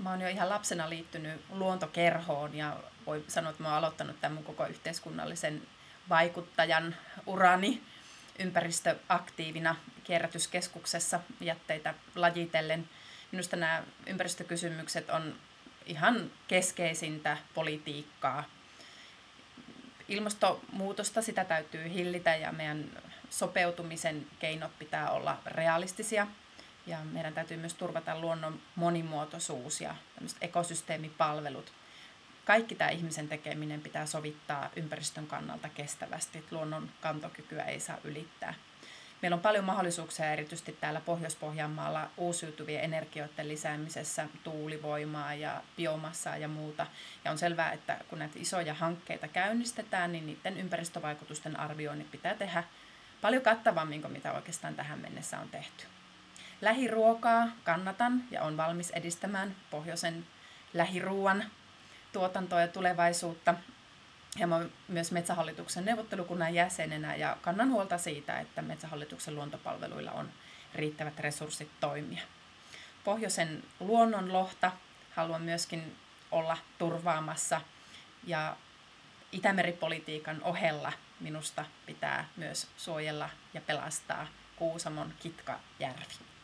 Mä oon jo ihan lapsena liittynyt luontokerhoon ja voi sanoa, että mä oon aloittanut tämän mun koko yhteiskunnallisen vaikuttajan urani ympäristöaktiivina kierrätyskeskuksessa jätteitä lajitellen. Minusta nämä ympäristökysymykset on ihan keskeisintä politiikkaa. Ilmastonmuutosta sitä täytyy hillitä ja meidän sopeutumisen keinot pitää olla realistisia. Ja meidän täytyy myös turvata luonnon monimuotoisuus ja ekosysteemipalvelut. Kaikki tämä ihmisen tekeminen pitää sovittaa ympäristön kannalta kestävästi, että luonnon kantokykyä ei saa ylittää. Meillä on paljon mahdollisuuksia erityisesti täällä Pohjois-Pohjanmaalla uusiutuvien energioiden lisäämisessä, tuulivoimaa ja biomassaa ja muuta. Ja on selvää, että kun näitä isoja hankkeita käynnistetään, niin niiden ympäristövaikutusten arvioinnit pitää tehdä paljon kattavammin kuin mitä oikeastaan tähän mennessä on tehty. Lähiruokaa kannatan ja on valmis edistämään pohjoisen lähiruuan tuotantoa ja tulevaisuutta. Ja mä olen myös Metsähallituksen neuvottelukunnan jäsenenä ja kannan huolta siitä, että Metsähallituksen luontopalveluilla on riittävät resurssit toimia. Pohjoisen luonnonlohta haluan myöskin olla turvaamassa ja Itämeripolitiikan ohella minusta pitää myös suojella ja pelastaa Kuusamon Kitkajärvi.